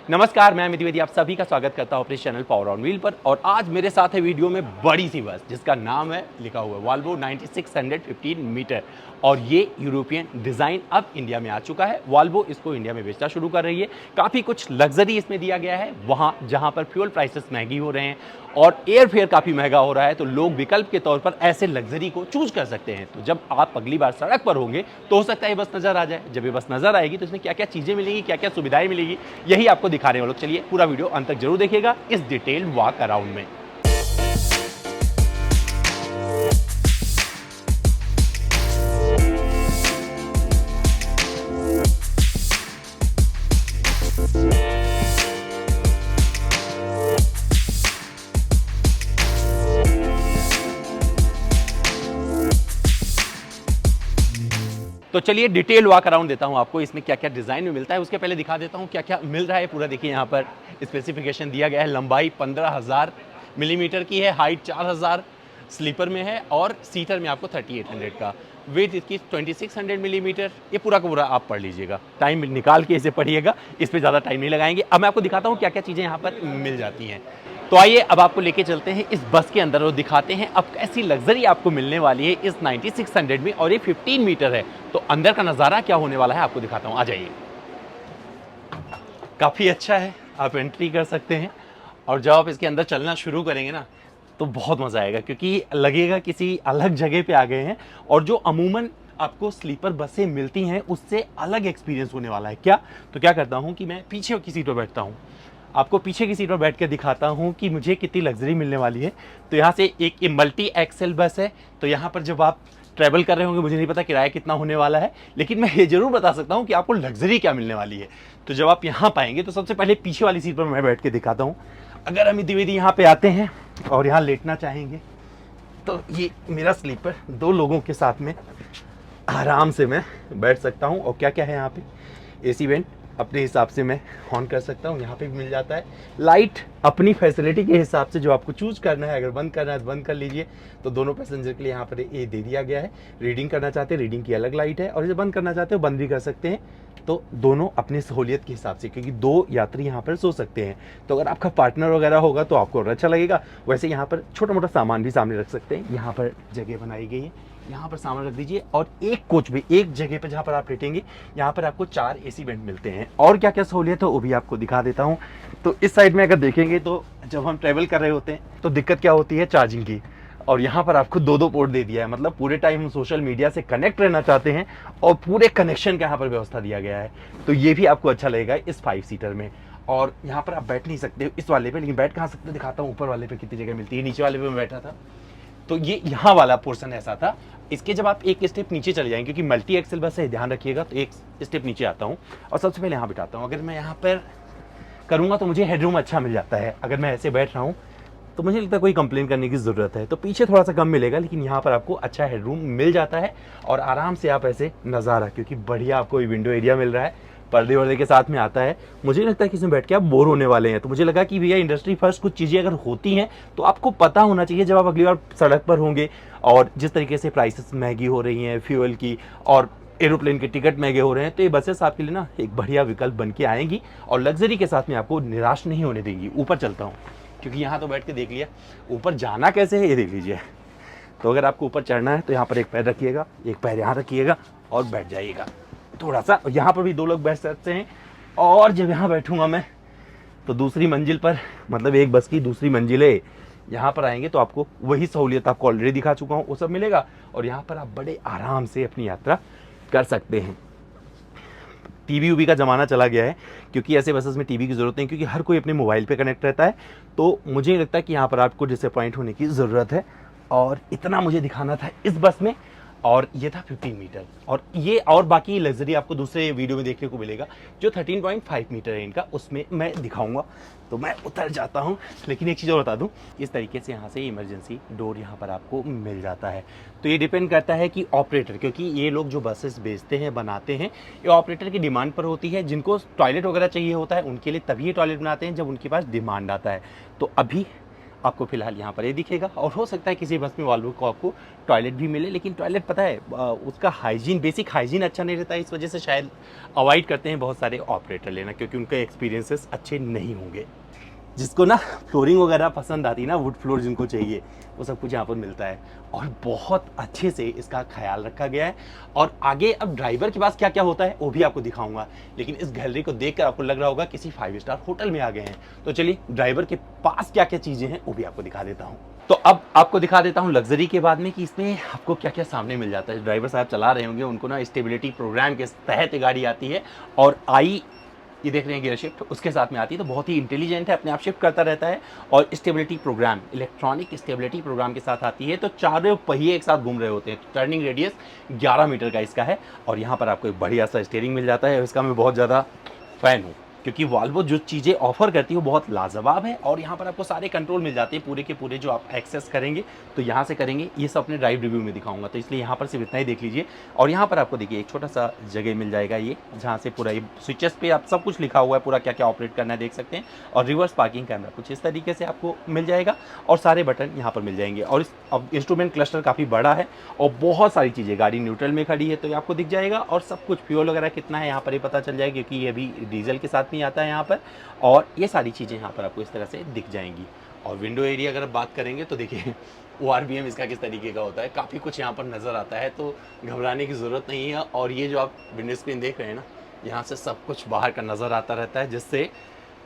नमस्कार, मैं अमित द्विवेदी आप सभी का स्वागत करता हूं अपने चैनल पावर ऑन व्हील पर। और आज मेरे साथ है वीडियो में बड़ी सी बस जिसका नाम है लिखा हुआ है वॉल्वो 9615 मीटर। और ये यूरोपियन डिज़ाइन अब इंडिया में आ चुका है। वॉल्वो इसको इंडिया में बेचना शुरू कर रही है। काफ़ी कुछ लग्जरी इसमें दिया गया है। वहाँ जहाँ पर फ्यूल प्राइसेस महंगी हो रहे हैं और एयर फेयर काफ़ी महंगा हो रहा है, तो लोग विकल्प के तौर पर ऐसे लग्जरी को चूज कर सकते हैं। तो जब आप अगली बार सड़क पर होंगे तो हो सकता है ये बस नज़र आ जाए। जब ये बस नज़र आएगी तो इसमें क्या क्या चीज़ें मिलेंगी, क्या क्या सुविधाएं मिलेगी, यही आपको दिखाने वालों। चलिए पूरा वीडियो अंत तक जरूर देखिएगा इस डिटेल वॉक अराउंड में। तो चलिए डिटेल वॉक अराउंड देता हूं आपको, इसमें क्या क्या डिज़ाइन में मिलता है। उसके पहले दिखा देता हूं क्या क्या मिल रहा है पूरा। देखिए यहाँ पर स्पेसिफिकेशन दिया गया है। लंबाई 15,000 मिलीमीटर की है, हाइट 4,000 स्लीपर में है और सीटर में आपको 3800 का। वेट इसकी 2600 मिलीमीटर। ये पूरा का पूरा आप पढ़ लीजिएगा, टाइम निकाल के इसे पढ़िएगा, इस पर ज़्यादा टाइम नहीं लगाएंगे। अब मैं आपको दिखाता हूँ क्या क्या चीज़ें यहाँ पर मिल जाती हैं। तो आइए अब आपको लेके चलते हैं इस बस के अंदर और दिखाते हैं अब कैसी लग्जरी आपको मिलने वाली है इस 9600 में। और ये 15 मीटर है, तो अंदर का नज़ारा क्या होने वाला है आपको दिखाता हूँ। आ जाइए। काफ़ी अच्छा है, आप एंट्री कर सकते हैं और जब आप इसके अंदर चलना शुरू करेंगे ना तो बहुत मज़ा आएगा, क्योंकि लगेगा किसी अलग जगह पे आ गए हैं। और जो अमूमन आपको स्लीपर बसें मिलती हैं उससे अलग एक्सपीरियंस होने वाला है। क्या तो क्या करता हूँ कि मैं पीछे की सीट पर बैठता हूँ, आपको पीछे की सीट पर बैठ के दिखाता हूँ कि मुझे कितनी लग्जरी मिलने वाली है। तो यहाँ से एक मल्टी एक्सेल बस है, तो यहाँ पर जब आप ट्रैवल कर रहे होंगे, मुझे नहीं पता किराया कितना होने वाला है, लेकिन मैं ये जरूर बता सकता हूँ कि आपको लग्जरी क्या मिलने वाली है। तो जब आप यहाँ पाएंगे तो सबसे पहले पीछे वाली सीट पर मैं बैठ के दिखाता हूँ। अगर अमित द्विवेदी यहाँ पे आते हैं और यहाँ लेटना चाहेंगे तो ये मेरा स्लीपर 2 लोगों के साथ में आराम से मैं बैठ सकता हूँ। और क्या क्या है यहाँ पे, एसी वेंट अपने हिसाब से मैं ऑन कर सकता हूँ, यहाँ पे भी मिल जाता है। लाइट अपनी फैसिलिटी के हिसाब से जो आपको चूज करना है, अगर बंद करना है तो बंद कर लीजिए। तो दोनों पैसेंजर के लिए यहाँ पर ये दे दिया गया है। रीडिंग करना चाहते हैं रीडिंग की अलग लाइट है, और इसे बंद करना चाहते हो बंद भी कर सकते हैं। तो दोनों अपनी सहूलियत के हिसाब से, क्योंकि 2 यात्री यहाँ पर सो सकते हैं। तो अगर आपका पार्टनर वगैरह होगा तो आपको और अच्छा लगेगा। वैसे यहाँ पर छोटा मोटा सामान भी सामने रख सकते हैं। यहाँ पर जगह बनाई गई है, यहाँ पर सामान रख दीजिए। और एक कोच भी एक जगह पर जहाँ पर आप लेटेंगे, यहाँ पर आपको 4 एसी वेंट मिलते हैं। और क्या क्या सहूलियत है वो भी आपको दिखा देता हूँ। तो इस साइड में अगर देखेंगे तो जब हम ट्रैवल कर रहे होते हैं तो दिक्कत क्या होती है, चार्जिंग की। और यहाँ पर आपको 2 पोर्ट दे दिया है, मतलब पूरे टाइम हम सोशल मीडिया से कनेक्ट रहना चाहते हैं और पूरे कनेक्शन का यहाँ पर व्यवस्था दिया गया है। तो ये भी आपको अच्छा लगेगा इस 5 सीटर में। और यहाँ पर आप बैठ नहीं सकते हो इस वाले पे, लेकिन बैठ कहाँ सकते हो दिखाता हूँ। ऊपर वाले पे कितनी जगह मिलती है, नीचे वाले पे मैं बैठा था तो ये यहाँ वाला पोर्शन ऐसा था। इसके जब आप एक स्टेप नीचे चले जाएंगे, क्योंकि मल्टी एक्सेल बस है, ध्यान रखिएगा, तो एक स्टेप नीचे आता हूँ और सबसे पहले यहाँ बिठाता हूँ। अगर मैं यहाँ पर करूँगा तो मुझे हेडरूम अच्छा मिल जाता है। अगर मैं ऐसे बैठ रहा हूँ तो मुझे लगता है कोई कंप्लेन करने की ज़रूरत है। तो पीछे थोड़ा सा कम मिलेगा, लेकिन यहाँ पर आपको अच्छा हेडरूम मिल जाता है और आराम से आप ऐसे नज़ारा, क्योंकि बढ़िया आपको विंडो एरिया मिल रहा है, पर्दे वर्दे के साथ में आता है। मुझे लगता है कि इसमें बैठ के आप बोर होने वाले हैं। तो मुझे लगा कि भैया इंडस्ट्री फर्स्ट कुछ चीज़ें अगर होती हैं तो आपको पता होना चाहिए जब आप अगली बार सड़क पर होंगे। और जिस तरीके से प्राइसेस महंगी हो रही हैं फ्यूल की और एरोप्लेन के टिकट महंगे हो रहे हैं, तो ये बसेस आपके लिए ना एक बढ़िया विकल्प बन के आएंगी और लग्जरी के साथ में आपको निराश नहीं होने देंगी। ऊपर चलता हूँ, क्योंकि यहाँ तो बैठ के देख लिया, ऊपर जाना कैसे है ये देख लीजिए। तो अगर आपको ऊपर चढ़ना है तो यहाँ पर एक पैर रखिएगा, एक पैर यहाँ रखिएगा और बैठ जाइएगा थोड़ा सा। यहाँ पर भी 2 लोग बैठ सकते हैं। और जब यहाँ बैठूंगा मैं तो दूसरी मंजिल पर, मतलब एक बस की दूसरी मंजिल है, यहाँ पर आएंगे तो आपको वही सहूलियत आपको ऑलरेडी दिखा चुका हूँ वो सब मिलेगा। और यहाँ पर आप बड़े आराम से अपनी यात्रा कर सकते हैं। टीवी उवी का ज़माना चला गया है, क्योंकि ऐसे बसेस में टीवी की ज़रूरत नहीं, क्योंकि हर कोई अपने मोबाइल पे कनेक्ट रहता है। तो मुझे लगता है कि यहाँ पर आपको डिसअपॉइंट होने की ज़रूरत है। और इतना मुझे दिखाना था इस बस में। और ये था 15 मीटर। और ये और बाकी लग्जरी आपको दूसरे वीडियो में देखने को मिलेगा जो 13.5 मीटर है इनका, उसमें मैं दिखाऊंगा। तो मैं उतर जाता हूँ। लेकिन एक चीज़ और बता दूँ, इस तरीके से यहाँ से इमरजेंसी डोर यहाँ पर आपको मिल जाता है। तो ये डिपेंड करता है कि ऑपरेटर, क्योंकि ये लोग जो बसेस बेचते हैं बनाते हैं, ये ऑपरेटर की डिमांड पर होती है। जिनको टॉयलेट वगैरह चाहिए होता है उनके लिए तभी ये टॉयलेट बनाते हैं जब उनके पास डिमांड आता है। तो अभी आपको फिलहाल यहाँ पर ये दिखेगा। और हो सकता है किसी बस में वॉल्वो को आपको टॉयलेट भी मिले, लेकिन टॉयलेट पता है उसका हाइजीन, बेसिक हाइजीन अच्छा नहीं रहता है, इस वजह से शायद अवॉइड करते हैं बहुत सारे ऑपरेटर लेना, क्योंकि उनके एक्सपीरियंसेस अच्छे नहीं होंगे। जिसको ना फ्लोरिंग वगैरह पसंद आती है ना, वुड फ्लोर जिनको चाहिए, वो सब कुछ यहाँ पर मिलता है और बहुत अच्छे से इसका ख्याल रखा गया है। और आगे अब ड्राइवर के पास क्या क्या होता है वो भी आपको दिखाऊंगा, लेकिन इस गैलरी को देखकर आपको लग रहा होगा किसी 5 स्टार होटल में आ गए हैं। तो चलिए ड्राइवर के पास क्या क्या चीज़ें हैं वो भी आपको दिखा देता हूँ। तो अब आपको दिखा देता हूँ लग्जरी के बाद में कि इसमें आपको क्या क्या सामने मिल जाता है। ड्राइवर साहब चला रहे होंगे, उनको ना स्टेबिलिटी प्रोग्राम के तहत गाड़ी आती है और ये देख रहे हैं गियर शिफ्ट उसके साथ में आती है, तो बहुत ही इंटेलिजेंट है, अपने आप शिफ्ट करता रहता है। और stability program, electronic stability program के साथ आती है, तो चारों पहिए एक साथ घूम रहे होते हैं। टर्निंग रेडियस 11 मीटर का इसका है। और यहाँ पर आपको एक बढ़िया सा स्टीयरिंग मिल जाता है, इसका मैं बहुत ज़्यादा फ़ैन हूँ, क्योंकि वॉल्वो जो चीज़ें ऑफर करती है वो बहुत लाजवाब है। और यहाँ पर आपको सारे कंट्रोल मिल जाते हैं पूरे के पूरे, जो आप एक्सेस करेंगे तो यहाँ से करेंगे। ये सब अपने ड्राइव रिव्यू में दिखाऊंगा, तो इसलिए यहाँ पर सिर्फ इतना ही देख लीजिए। और यहाँ पर आपको देखिए एक छोटा सा जगह मिल जाएगा, ये जहाँ से पूरा ये स्विचेस पे आप सब कुछ लिखा हुआ है, पूरा क्या क्या ऑपरेट करना है देख सकते हैं। और रिवर्स पार्किंग कैमरा कुछ इस तरीके से आपको मिल जाएगा और सारे बटन यहाँ पर मिल जाएंगे। और इस अब इंस्ट्रूमेंट क्लस्टर काफ़ी बड़ा है और बहुत सारी चीज़ें, गाड़ी न्यूट्रल में खड़ी है तो ये आपको दिख जाएगा। और सब कुछ फ्यूल वगैरह कितना है यहाँ पर ये पता चल जाएगा, क्योंकि ये भी डीजल के साथ में आता है यहाँ पर। और ये सारी चीज़ें यहाँ पर आपको इस तरह से दिख जाएंगी। और विंडो एरिया अगर बात करेंगे तो देखिए ORVM इसका किस तरीके का होता है, काफ़ी कुछ यहाँ पर नज़र आता है, तो घबराने की ज़रूरत नहीं है। और ये जो आप विंडो स्क्रीन देख रहे हैं ना, यहाँ से सब कुछ बाहर का नज़र आता रहता है, जिससे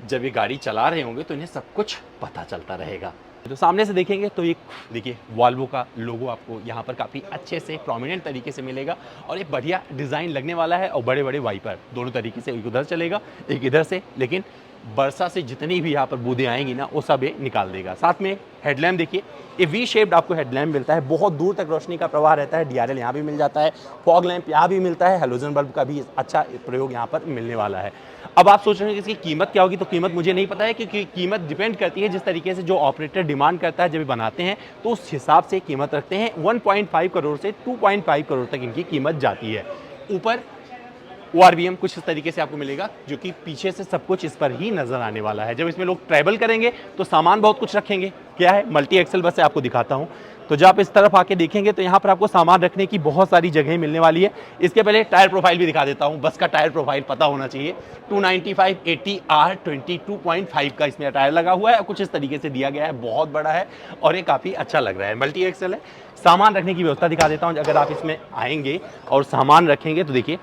जब ये गाड़ी चला रहे होंगे तो इन्हें सब कुछ पता चलता रहेगा। तो सामने से देखेंगे तो ये देखिए वॉल्वो का लोगो आपको यहाँ पर काफ़ी अच्छे से प्रोमिनेंट तरीके से मिलेगा। और एक बढ़िया डिज़ाइन लगने वाला है। और बड़े बड़े वाइपर दोनों तरीके से, एक उधर चलेगा एक इधर से, लेकिन बरसा से जितनी भी यहाँ पर बूंदें आएंगी ना वो सब ये निकाल देगा। साथ में हेडलैम्प देखिए, ये वी शेप्ड आपको हेडलैम्प मिलता है, बहुत दूर तक रोशनी का प्रवाह रहता है। DRL यहाँ भी मिल जाता है, फॉग लैंप यहाँ भी मिलता है, हेलोजन बल्ब का भी अच्छा प्रयोग यहाँ पर मिलने वाला है। अब आप सोच रहे हैं कि इसकी कीमत क्या होगी, तो कीमत मुझे नहीं पता है, क्योंकि कीमत डिपेंड करती है जिस तरीके से जो ऑपरेटर डिमांड करता है जब बनाते हैं, तो उस हिसाब से कीमत रखते हैं। 1.5 करोड़ से 2.5 करोड़ तक इनकी कीमत जाती है। ऊपर ORVM कुछ इस तरीके से आपको मिलेगा, जो कि पीछे से सब कुछ इस पर ही नजर आने वाला है। जब इसमें लोग ट्रैवल करेंगे तो सामान बहुत कुछ रखेंगे। क्या है, मल्टी एक्सल बस है, आपको दिखाता हूँ। तो जब आप इस तरफ आके देखेंगे तो यहाँ पर आपको सामान रखने की बहुत सारी जगह मिलने वाली है। इसके पहले टायर प्रोफाइल भी दिखा देता हूँ, बस का टायर प्रोफाइल पता होना चाहिए। 295/80R 22.5 का इसमें टायर लगा हुआ है, कुछ इस तरीके से दिया गया है, बहुत बड़ा है और ये काफ़ी अच्छा लग रहा है, मल्टी एक्सल है। सामान रखने की व्यवस्था दिखा देता हूँ। अगर आप इसमें आएंगे और सामान रखेंगे तो देखिए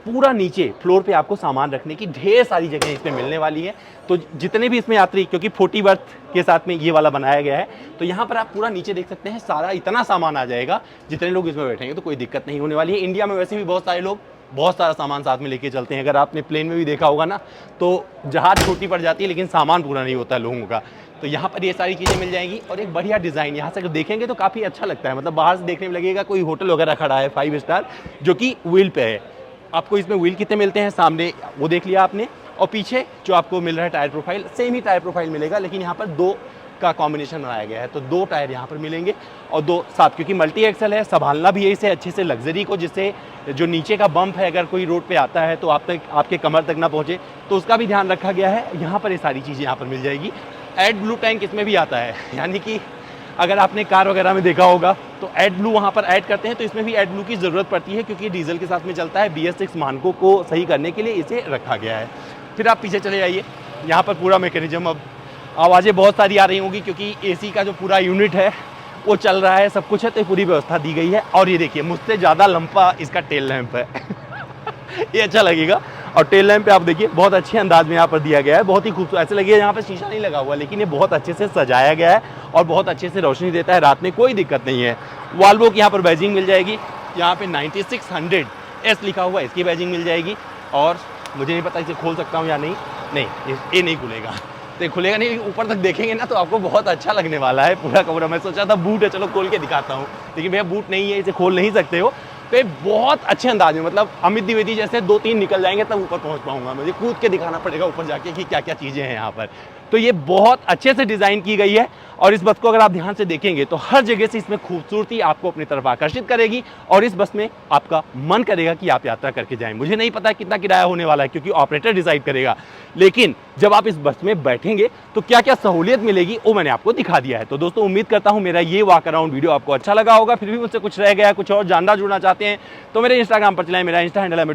पूरा नीचे फ्लोर पे आपको सामान रखने की ढेर सारी जगह इसमें मिलने वाली है। तो जितने भी इसमें यात्री, क्योंकि 40 बर्थ के साथ में ये वाला बनाया गया है, तो यहाँ पर आप पूरा नीचे देख सकते हैं, सारा इतना सामान आ जाएगा, जितने लोग इसमें बैठेंगे तो कोई दिक्कत नहीं होने वाली है। इंडिया में वैसे भी बहुत सारे लोग बहुत सारा सामान साथ में लेके चलते हैं, अगर आपने प्लेन में भी देखा होगा ना, तो जहाज छोटी पड़ जाती है लेकिन सामान पूरा नहीं होता लोगों का। तो यहाँ पर ये सारी चीज़ें मिल जाएंगी और एक बढ़िया डिज़ाइन, यहाँ से अगर देखेंगे तो काफ़ी अच्छा लगता है, मतलब बाहर से देखने में लगेगा कोई होटल वगैरह खड़ा है 5 स्टार, जो कि व्हील पे है। आपको इसमें व्हील कितने मिलते हैं सामने वो देख लिया आपने, और पीछे जो आपको मिल रहा है टायर प्रोफाइल, सेम ही टायर प्रोफाइल मिलेगा, लेकिन यहाँ पर 2 का कॉम्बिनेशन बनाया गया है, तो 2 टायर यहाँ पर मिलेंगे और 2 साथ, क्योंकि मल्टी एक्सल है, संभालना भी है इसे अच्छे से लग्जरी को, जिससे जो नीचे का बम्प है अगर कोई रोड पे आता है तो आप तक, आपके कमर तक ना पहुँचे, तो उसका भी ध्यान रखा गया है। यहाँ पर ये सारी चीज़ें यहाँ पर मिल जाएगी। एड ब्लू टैंक इसमें भी आता है, यानी कि अगर आपने कार वगैरह में देखा होगा तो एड ब्लू वहाँ पर ऐड करते हैं, तो इसमें भी एड ब्लू की ज़रूरत पड़ती है, क्योंकि डीजल के साथ में चलता है। BS6 मानकों को सही करने के लिए इसे रखा गया है। फिर आप पीछे चले जाइए, यहाँ पर पूरा मैकेनिज्म, अब आवाज़ें बहुत सारी आ रही होंगी क्योंकि AC का जो पूरा यूनिट है वो चल रहा है, सब कुछ है, तो पूरी व्यवस्था दी गई है। और ये देखिए मुझसे ज़्यादा लंबा इसका टेल लैंप है ये अच्छा लगेगा। और टेल लैंप पे आप देखिए बहुत अच्छे अंदाज में यहाँ पर दिया गया है, बहुत ही खूबसूरत, ऐसे लगेगा यहाँ पर शीशा नहीं लगा हुआ, लेकिन ये बहुत अच्छे से सजाया गया है और बहुत अच्छे से रोशनी देता है, रात में कोई दिक्कत नहीं है। वॉल्वो की यहाँ पर बैजिंग मिल जाएगी, यहाँ पे 9600S लिखा हुआ है, इसकी बैजिंग मिल जाएगी। और मुझे नहीं पता इसे खोल सकता हूँ या नहीं, ये नहीं खुलेगा, तो ये खुलेगा नहीं, ऊपर तक देखेंगे ना तो आपको बहुत अच्छा लगने वाला है पूरा कमरा। मैं सोचा था बूट है, चलो खोल के दिखाता हूँ, लेकिन भैया बूट नहीं है, इसे खोल नहीं सकते हो। तो बहुत अच्छे अंदाज में, मतलब अमित द्विवेदी जैसे 2-3 निकल जाएंगे तब ऊपर पहुंच पाऊंगा, मुझे कूद के दिखाना पड़ेगा ऊपर जाके कि क्या क्या चीज़ें हैं यहाँ पर। तो ये बहुत अच्छे से डिजाइन की गई है और इस बस को अगर आप ध्यान से देखेंगे तो हर जगह से इसमें खूबसूरती आपको अपनी तरफ आकर्षित करेगी और इस बस में आपका मन करेगा कि आप यात्रा करके जाएं। मुझे नहीं पता कितना किराया होने वाला है क्योंकि ऑपरेटर डिसाइड करेगा, लेकिन जब आप इस बस में बैठेंगे तो क्या क्या सहूलियत मिलेगी वो मैंने आपको दिखा दिया है। तो दोस्तों उम्मीद करता हूं मेरा ये वॉक अराउंड वीडियो आपको अच्छा लगा होगा। फिर भी मुझसे कुछ रह गया, कुछ और जानना जुड़ना चाहते हैं तो मेरे इंस्टाग्राम पर चलाएं, मेरा इंस्टा हैंडल है